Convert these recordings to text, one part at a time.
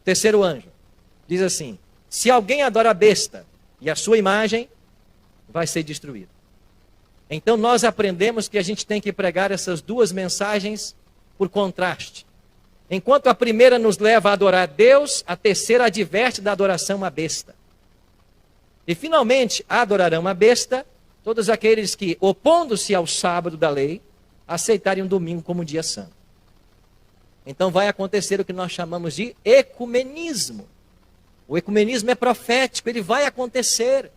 O terceiro anjo diz assim: se alguém adora a besta e a sua imagem, vai ser destruído. Então nós aprendemos que a gente tem que pregar essas duas mensagens por contraste. Enquanto a primeira nos leva a adorar Deus, a terceira adverte da adoração à besta. E finalmente adorarão a besta todos aqueles que, opondo-se ao sábado da lei, aceitarem o domingo como dia santo. Então vai acontecer o que nós chamamos de ecumenismo. O ecumenismo é profético, ele vai acontecer.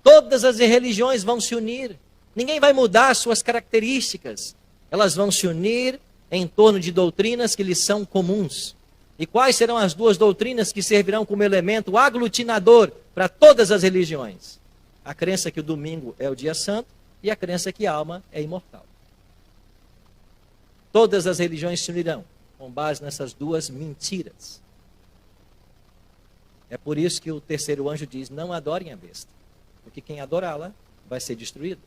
Todas as religiões vão se unir. Ninguém vai mudar as suas características. Elas vão se unir em torno de doutrinas que lhes são comuns. E quais serão as duas doutrinas que servirão como elemento aglutinador para todas as religiões? A crença que o domingo é o dia santo e a crença que a alma é imortal. Todas as religiões se unirão com base nessas duas mentiras. É por isso que o terceiro anjo diz: não adorem a besta, porque quem adorá-la vai ser destruído.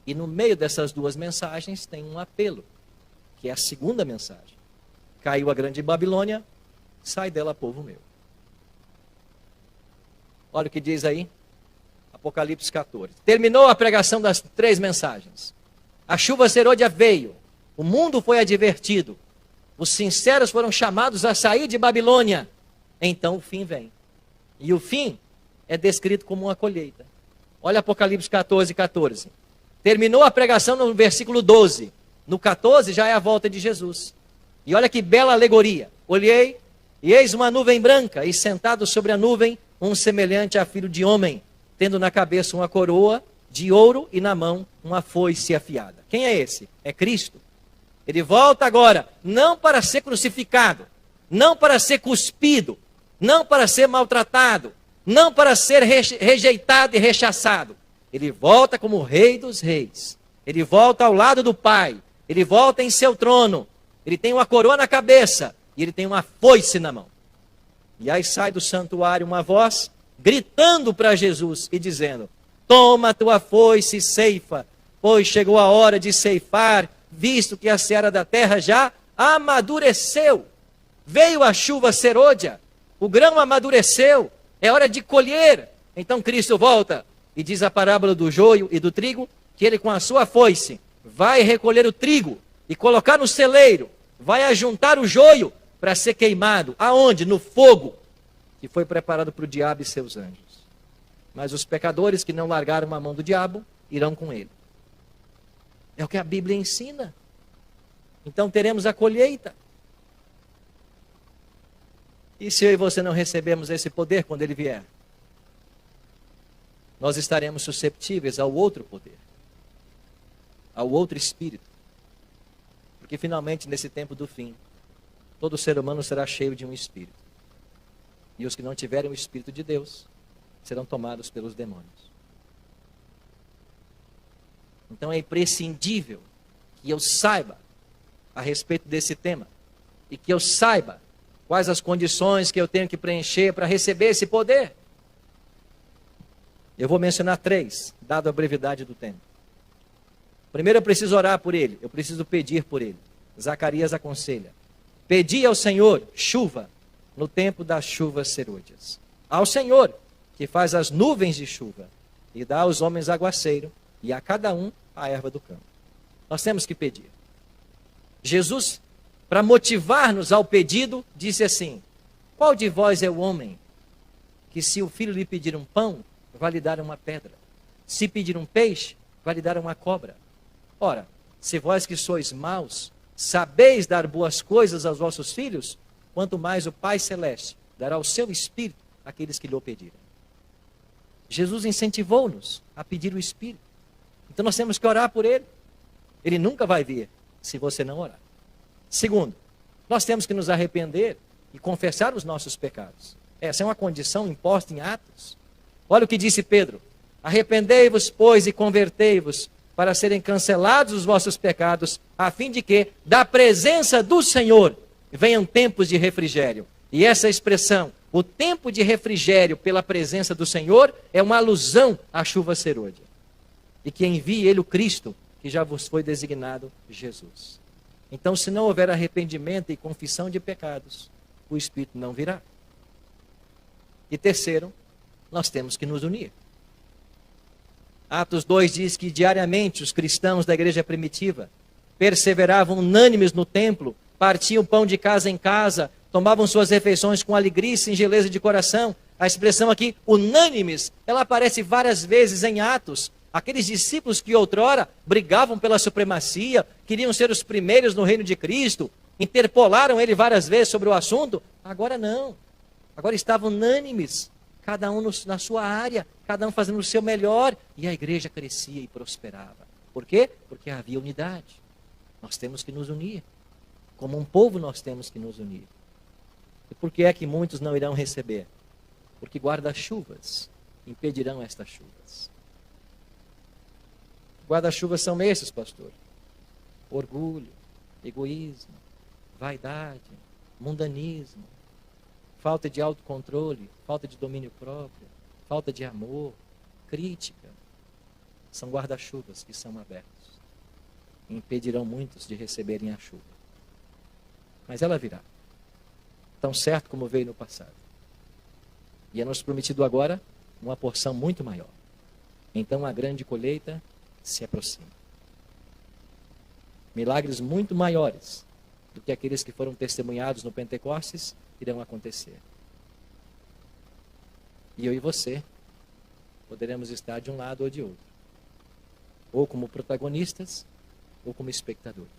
E no meio dessas duas mensagens tem um apelo, que é a segunda mensagem. Caiu a grande Babilônia, sai dela, povo meu. Olha o que diz aí, Apocalipse 14. Terminou a pregação das três mensagens. A chuva serôdia veio, o mundo foi advertido, os sinceros foram chamados a sair de Babilônia. Então o fim vem. E o fim é descrito como uma colheita. Olha Apocalipse 14, 14. Terminou a pregação no versículo 12. No 14 já é a volta de Jesus. E olha que bela alegoria. Olhei, e eis uma nuvem branca, e sentado sobre a nuvem, um semelhante a filho de homem, tendo na cabeça uma coroa de ouro e na mão uma foice afiada. Quem é esse? É Cristo. Ele volta agora, não para ser crucificado, não para ser cuspido, não para ser maltratado, não para ser rejeitado e rechaçado. Ele volta como o Rei dos Reis. Ele volta ao lado do Pai. Ele volta em seu trono. Ele tem uma coroa na cabeça e ele tem uma foice na mão. E aí sai do santuário uma voz gritando para Jesus e dizendo: toma a tua foice e ceifa, pois chegou a hora de ceifar, visto que a seara da terra já amadureceu. Veio a chuva serôdia, o grão amadureceu, é hora de colher. Então Cristo volta e diz a parábola do joio e do trigo, que ele com a sua foice vai recolher o trigo e colocar no celeiro, vai ajuntar o joio para ser queimado. Aonde? No fogo, que foi preparado para o diabo e seus anjos. Mas os pecadores que não largaram a mão do diabo, irão com ele. É o que a Bíblia ensina. Então teremos a colheita. E se eu e você não recebemos esse poder quando ele vier? Nós estaremos susceptíveis ao outro poder, ao outro espírito. Porque finalmente, nesse tempo do fim, todo ser humano será cheio de um espírito. E os que não tiverem o Espírito de Deus serão tomados pelos demônios. Então é imprescindível que eu saiba a respeito desse tema. E que eu saiba quais as condições que eu tenho que preencher para receber esse poder. Eu vou mencionar 3, dado a brevidade do tempo. Primeiro eu preciso orar por ele, eu preciso pedir por ele. Zacarias aconselha: pedi ao Senhor chuva no tempo das chuvas serôdias. Ao Senhor, que faz as nuvens de chuva, e dá aos homens aguaceiro, e a cada um a erva do campo. Nós temos que pedir. Jesus, para motivar-nos ao pedido, disse assim: qual de vós é o homem que, se o filho lhe pedir um pão, vai lhe dar uma pedra? Se pedir um peixe, vai lhe dar uma cobra? Ora, se vós que sois maus, sabeis dar boas coisas aos vossos filhos, quanto mais o Pai Celeste dará o seu Espírito àqueles que lhe o pedirem. Jesus incentivou-nos a pedir o Espírito. Então nós temos que orar por ele. Ele nunca vai vir se você não orar. Segundo, nós temos que nos arrepender e confessar os nossos pecados. Essa é uma condição imposta em Atos. Olha o que disse Pedro: arrependei-vos, pois, e convertei-vos, para serem cancelados os vossos pecados, a fim de que, da presença do Senhor, venham tempos de refrigério. E essa expressão, o tempo de refrigério pela presença do Senhor, é uma alusão à chuva serôdia. E que envie ele o Cristo, que já vos foi designado Jesus. Então, se não houver arrependimento e confissão de pecados, o Espírito não virá. E terceiro, nós temos que nos unir. Atos 2 diz que diariamente os cristãos da igreja primitiva perseveravam unânimes no templo, partiam pão de casa em casa, tomavam suas refeições com alegria e singeleza de coração. A expressão aqui, unânimes, ela aparece várias vezes em Atos. Aqueles discípulos que outrora brigavam pela supremacia, queriam ser os primeiros no reino de Cristo, interpolaram ele várias vezes sobre o assunto, agora não. Agora estavam unânimes, cada um na sua área, cada um fazendo o seu melhor, e a igreja crescia e prosperava. Por quê? Porque havia unidade. Nós temos que nos unir. Como um povo nós temos que nos unir. E por que é que muitos não irão receber? Porque guarda-chuvas impedirão estas chuvas. Guarda-chuvas são esses, pastor: orgulho, egoísmo, vaidade, mundanismo, falta de autocontrole, falta de domínio próprio, falta de amor, crítica. São guarda-chuvas que são abertos e impedirão muitos de receberem a chuva. Mas ela virá, tão certo como veio no passado. E é nos prometido agora uma porção muito maior. Então a grande colheita se aproxima. Milagres muito maiores do que aqueles que foram testemunhados no Pentecostes irão acontecer. E eu e você poderemos estar de um lado ou de outro, ou como protagonistas, ou como espectadores.